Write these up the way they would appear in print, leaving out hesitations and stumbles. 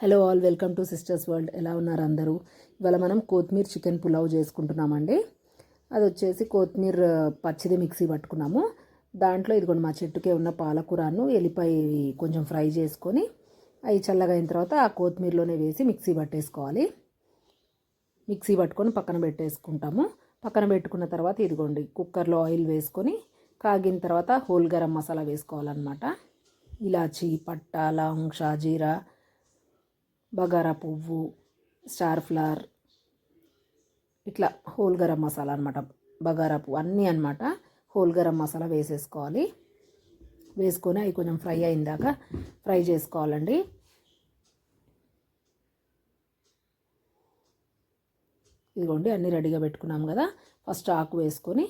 Hello all, welcome to sisters world. ఎలా ఉన్నారు అందరూ? ఇవాళ మనం కొత్తిమీర చికెన్ పులావ్ చేసుకుంటున్నామండి. అది వచ్చేసి కొత్తిమీర పచ్చిది మిక్సీ పట్టుకున్నాము. దాంట్లో ఇదిగోండి మా చెట్టుకే ఉన్న పాలకూరను ఎల్లిపాయ కొంచెం ఫ్రై చేసుకొని అవి చల్లగా అయిన తర్వాత ఆ కొత్తిమీరలోనే వేసి మిక్సీ పట్టేసుకోవాలి. మిక్సీ పట్టుకొని పక్కన పెట్టేసుకుంటాము. పక్కన పెట్టుకున్న తర్వాత ఇదిగోండి కుక్కర్లో ఆయిల్ వేసుకొని కాగిన తర్వాత హోల్ గరం మసాలా వేసుకోవాలన్నమాట. ఇలాచి, పట్టా, లవంగ్, షాజీరా, బగారా పువ్వు, స్టార్ ఫ్లవర్, ఇట్లా హోల్ గరం మసాలా అనమాట. బగారా పువ్వు అన్నీ అనమాట. హోల్ గరం మసాలా వేసేసుకోవాలి. వేసుకొని అవి కొంచెం ఫ్రై అయిందాక ఫ్రై చేసుకోవాలండి. ఇదిగోండి అన్నీ రెడీగా పెట్టుకున్నాం కదా. ఫస్ట్ ఆకు వేసుకొని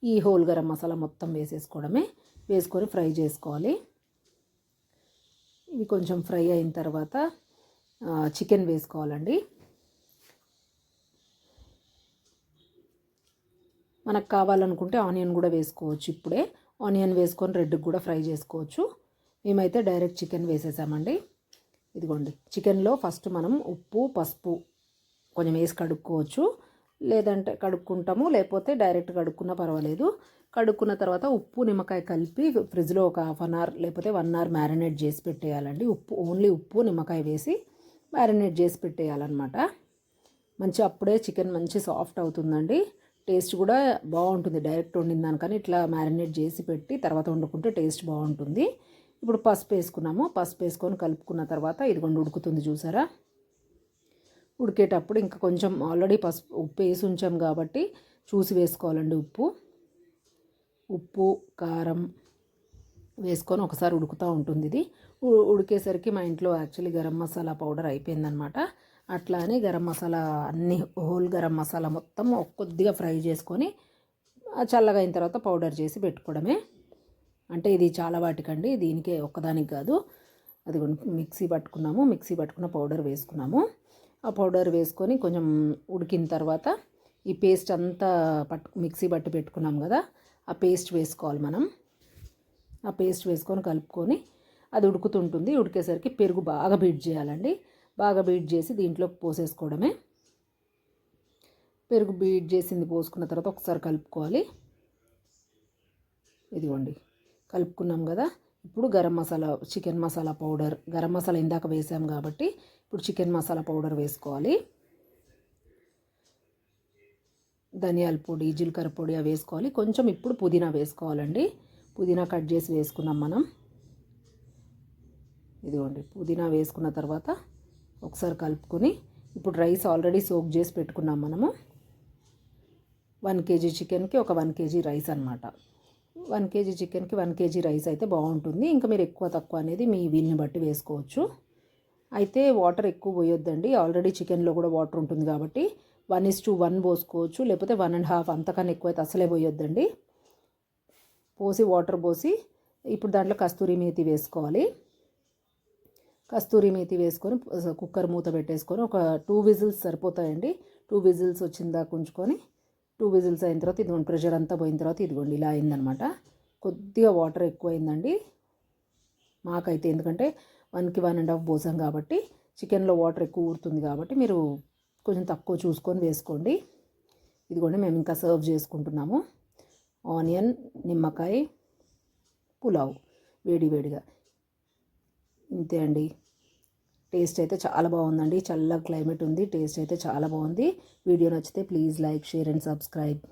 ఈ హోల్ గరం మసాలా మొత్తం వేసేసుకోవడమే. వేసుకొని ఫ్రై చేసుకోవాలి. ఇవి కొంచెం ఫ్రై అయిన తర్వాత చికెన్ వేసుకోవాలండి. మనకు కావాలనుకుంటే ఆనియన్ కూడా వేసుకోవచ్చు. ఇప్పుడే ఆనియన్ వేసుకొని రెడ్కి కూడా ఫ్రై చేసుకోవచ్చు. మేమైతే డైరెక్ట్ చికెన్ వేసేసామండి. ఇదిగోండి చికెన్లో ఫస్ట్ మనం ఉప్పు, పసుపు కొంచెం వేసి కడుక్కోవచ్చు. లేదంటే కడుక్కుంటాము, లేకపోతే డైరెక్ట్ కడుక్కున్నా పర్వాలేదు. కడుక్కున్న తర్వాత ఉప్పు, నిమ్మకాయ కలిపి ఫ్రిడ్జ్లో ఒక హాఫ్ అన్ అవర్ లేకపోతే 1 అవర్ మ్యారినేట్ చేసి పెట్టేయాలండి. ఓన్లీ ఉప్పు, నిమ్మకాయ వేసి మ్యారినేట్ చేసి పెట్టేయాలన్నమాట. మంచి అప్పుడే చికెన్ మంచి సాఫ్ట్ అవుతుందండి. టేస్ట్ కూడా బాగుంటుంది. డైరెక్ట్ వండిన దానికని ఇట్లా మ్యారినేట్ చేసి పెట్టి తర్వాత వండుకుంటే టేస్ట్ బాగుంటుంది. ఇప్పుడు పసుపు వేసుకున్నాము. పసుపు వేసుకొని కలుపుకున్న తర్వాత ఇదిగోండి ఉడుకుతుంది చూసారా. ఉడికేటప్పుడు ఇంకా కొంచెం ఆల్రెడీ ఉప్పు వేసి ఉంచాం కాబట్టి చూసి వేసుకోవాలండి. ఉప్పు, కారం వేసుకొని ఒకసారి ఉడుకుతూ ఉంటుంది. ఇది ఉడికేసరికి మా ఇంట్లో యాక్చువల్లీ గరం మసాలా పౌడర్ అయిపోయిందనమాట. అట్లా అని గరం మసాలా అన్ని హోల్ గరం మసాలా మొత్తం కొద్దిగా ఫ్రై చేసుకొని చల్లగా అయిన తర్వాత పౌడర్ చేసి పెట్టుకోవడమే. అంటే ఇది చాలా వాటికండి, దీనికే ఒక్కదానికి కాదు. అది మిక్సీ పట్టుకున్నాము. మిక్సీ పట్టుకున్న పౌడర్ వేసుకున్నాము. ఆ పౌడర్ వేసుకొని కొంచెం ఉడికిన తర్వాత ఈ పేస్ట్ అంతా మిక్సీ పట్టి పెట్టుకున్నాం కదా, ఆ పేస్ట్ వేసుకోవాలి మనం. ఆ పేస్ట్ వేసుకొని కలుపుకొని అది ఉడుకుతుంటుంది. ఉడికేసరికి పెరుగు బాగా బీట్ చేయాలండి. బాగా బీట్ చేసి దీంట్లో పోసేసుకోవడమే. పెరుగు బీట్ చేసింది పోసుకున్న తర్వాత ఒకసారి కలుపుకోవాలి. ఇదిగోండి కలుపుకున్నాం కదా. ఇప్పుడు గరం మసాలా, చికెన్ మసాలా పౌడర్, గరం మసాలా ఇందాక వేసాం కాబట్టి ఇప్పుడు చికెన్ మసాలా పౌడర్ వేసుకోవాలి. ధనియాల పొడి, జీలకర్ర పొడి అవి వేసుకోవాలి. కొంచెం ఇప్పుడు పుదీనా వేసుకోవాలండి. పుదీనా కట్ చేసి వేసుకున్నాం మనం. ఇదిగోండి పుదీనా వేసుకున్న తర్వాత ఒకసారి కలుపుకొని ఇప్పుడు రైస్ ఆల్రెడీ సోక్ చేసి పెట్టుకున్నాం మనము. 1 kg చికెన్కి ఒక 1 kg రైస్ అనమాట. 1 kg చికెన్కి 1 kg రైస్ అయితే బాగుంటుంది. ఇంకా మీరు ఎక్కువ తక్కువ అనేది మీ వీలుని బట్టి వేసుకోవచ్చు. అయితే వాటర్ ఎక్కువ పోయొద్దండి. ఆల్రెడీ చికెన్లో కూడా వాటర్ ఉంటుంది కాబట్టి 1:1 పోసుకోవచ్చు. లేకపోతే 1.5, అంతకన్నా ఎక్కువైతే అసలే పోయొద్దండి. పోసి వాటర్ పోసి ఇప్పుడు దాంట్లో కస్తూరి మేతి వేసుకోవాలి. కస్తూరి మేతి వేసుకొని కుక్కర్ మూత పెట్టేసుకొని ఒక 2 విజిల్స్ సరిపోతాయండి. 2 విజిల్స్ వచ్చిందాక ఉంచుకొని 2 విజిల్స్ అయిన తర్వాత ఇదిగోండి ప్రెషర్ అంతా పోయిన తర్వాత ఇదిగోండి ఇలా అయిందనమాట. కొద్దిగా వాటర్ ఎక్కువైందండి మాకైతే, ఎందుకంటే 1కి 1.5 పోసాం కాబట్టి చికెన్లో వాటర్ ఎక్కువ ఊరుతుంది కాబట్టి మీరు కొంచెం తక్కువ చూసుకొని వేసుకోండి. ఇదిగోండి మేము ఇంకా సర్వ్ చేసుకుంటున్నాము. ఆనియన్, నిమ్మకాయ పులావ్ వేడివేడిగా. ఇంతే అండి. టేస్ట్ అయితే చాలా బాగుందండి. చల్ల క్లైమేట్ ఉంది. టేస్ట్ అయితే చాలా బాగుంది. వీడియో నచ్చితే please like, share and subscribe.